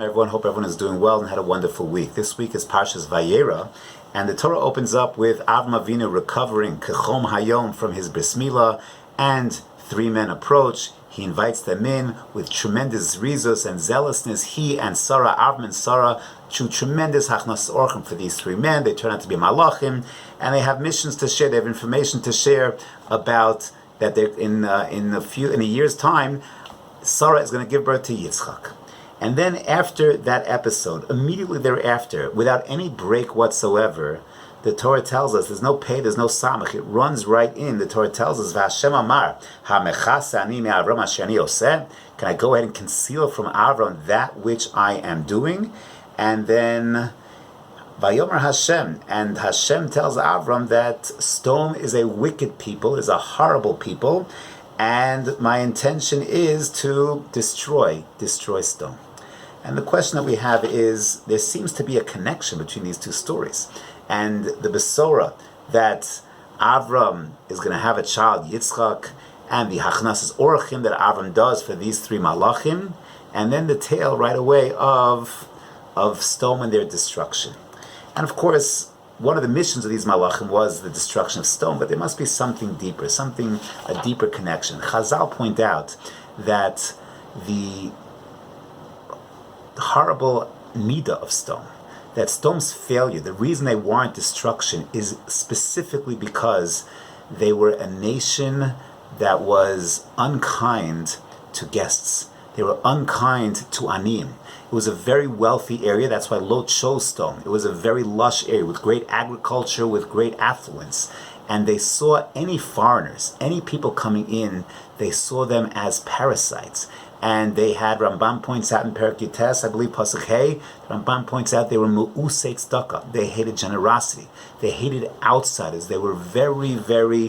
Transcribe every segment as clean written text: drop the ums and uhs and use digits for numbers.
Everyone, hope everyone is doing well and had a wonderful week. This week is Parshas Vayerah, and the Torah opens up with Avram Avinu recovering Kechom Hayom from his bris milah, and three men approach. He invites them in with tremendous rizos and zealousness. He and Sarah, Avram and Sarah, do tremendous hachnas orchim for these three men. They turn out to be malachim, and they have missions to share. They have information to share about that. They're in a year's time, Sarah is going to give birth to Yitzchak. And then after that episode, immediately thereafter, without any break whatsoever, the Torah tells us, there's no pay, there's no samach, it runs right in. The Torah tells us, V'Hashem amar, ha'mechasa ani me'Avram asher ani oseh. Can I go ahead and conceal from Avram that which I am doing? And then, Vayomer Hashem, and Hashem tells Avram that Sodom is a wicked people, is a horrible people, and my intention is to destroy Sodom. And the question that we have is, there seems to be a connection between these two stories. And the Besorah that Avram is going to have a child, Yitzchak, and the Hachnasas Orachim that Avram does for these three Malachim, and then the tale right away of Sodom and their destruction. And of course, one of the missions of these Malachim was the destruction of Sodom, but there must be something deeper, a deeper connection. Chazal point out that the horrible midah of Sodom, that Sodom's failure, the reason they warrant destruction is specifically because they were a nation that was unkind to guests. They were unkind to Anim. It was a very wealthy area. That's why Lot chose Sodom. It was a very lush area with great agriculture, with great affluence. And they saw any foreigners, any people coming in, they saw them as parasites. And they had, Rambam points out in Perek Yutes, I believe, Pasuk Hey, Rambam points out they were mu'usei tzedakah. They hated generosity. They hated outsiders. They were very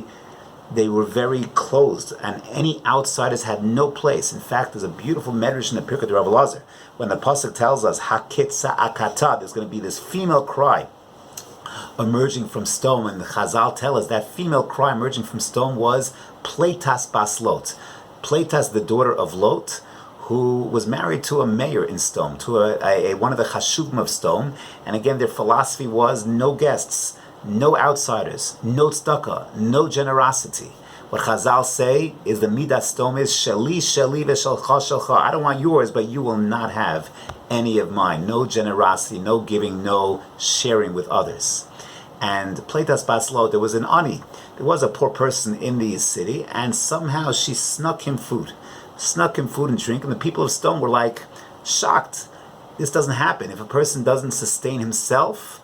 closed, and any outsiders had no place. In fact, there's a beautiful medrash in the Pirkei Rav Elazar when the pasuk tells us hakitza akata, there's going to be this female cry emerging from Sodom, and the Chazal tell us that female cry emerging from Sodom was Pleitas bas Lot. Pleitas, the daughter of Lot, who was married to a mayor in Sodom, to one of the chashuvim of Sodom, and again their philosophy was no guests, no outsiders, no tzedakah, no generosity. What Chazal say is the midat Sodom is sheli v'shelcha shelcha. I don't want yours, but you will not have any of mine. No generosity, no giving, no sharing with others. And Pleitas bas Lot, there was an ani. There was a poor person in the city, and somehow she snuck him food and drink, and the people of Sodom were like shocked. This doesn't happen. If a person doesn't sustain himself,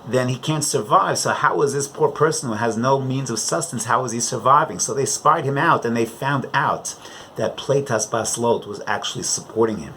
then he can't survive. So how is this poor person who has no means of sustenance, how is he surviving? So they spied him out, and they found out that Pleitas bas Lot was actually supporting him.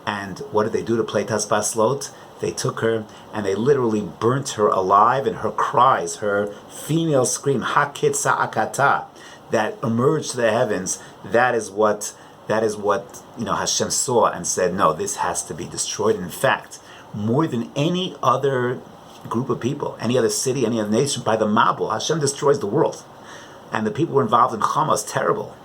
And what did they do to Pleitas bas Lot? They took her and they literally burnt her alive, and her cries, her female scream, hakitza akata, that emerged to the heavens, that is what Hashem saw and said, no, this has to be destroyed. And in fact, more than any other group of people, any other city, any other nation, by the Mabul, Hashem destroys the world. And the people who were involved in Hamas, terrible.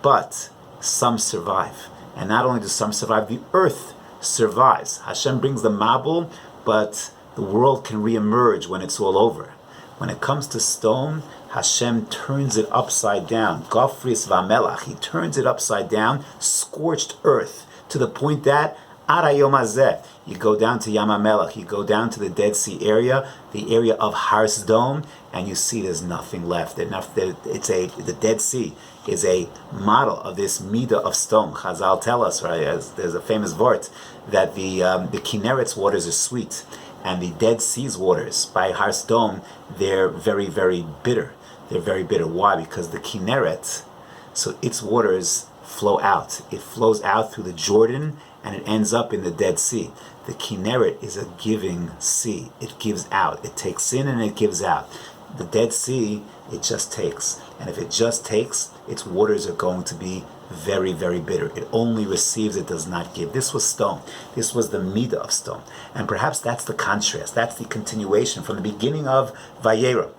But some survive. And not only do some survive, the earth survives. Hashem brings the Mabul, but the world can reemerge when it's all over. When it comes to Sodom, Hashem turns it upside down. Gofris v'amelach, he turns it upside down, scorched earth, to the point that Arayom Hazeh, you go down to Yam HaMelech, you go down to the Dead Sea area, the area of Har Sodom, and you see there's nothing left. The Dead Sea is a model of this midah of Sodom. Chazal tell us, right? There's a famous vort that the Kinneret's waters are sweet, and the Dead Sea's waters by Har Sodom, they're very, very bitter. They're very bitter. Why? Because the Kinneret, so its waters flow out. It flows out through the Jordan, and it ends up in the Dead Sea. The Kinneret is a giving sea. It gives out. It takes in and it gives out. The Dead Sea, it just takes. And if it just takes, its waters are going to be very, very bitter. It only receives, it does not give. This was Sodom. This was the midah of Sodom. And perhaps that's the contrast. That's the continuation from the beginning of Vayerah.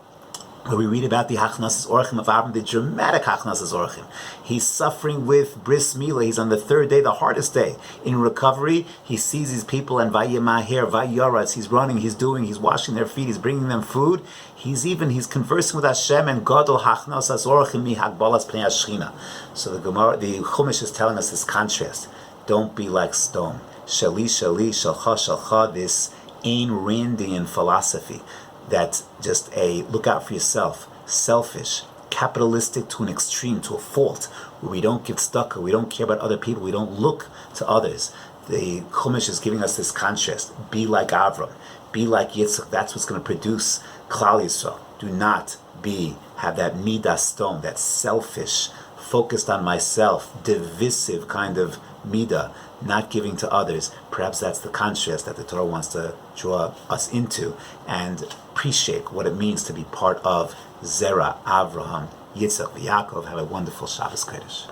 where we read about the Hachnasas Orchim of Avram, the dramatic Hachnasas Orchim. He's suffering with Bris Milah. He's on the third day, the hardest day. In recovery, he sees these people, and Vayemaher, Vayerah, he's running, he's washing their feet, he's bringing them food. He's conversing with Hashem, and Gadol Hachnasas Orchim mi Hagbalas Pnei Hashchina. So the Chumash is telling us this contrast. Don't be like stone. Shali, Shalcha, Shalcha, this Ayn Randian philosophy. That's just a look out for yourself, selfish, capitalistic to an extreme, to a fault, where we don't give tzedakah, we don't care about other people, we don't look to others. The Chumash is giving us this contrast. Be like Avram, be like Yitzchak. That's what's going to produce Klal Yisrael. Do not have that midah stone, that selfish, focused on myself, divisive kind of midah, not giving to others. Perhaps that's the contrast that the Torah wants to draw us into, and appreciate what it means to be part of Zerah, Avraham, Yitzchak, Yaakov. Have a wonderful Shabbos Kodesh.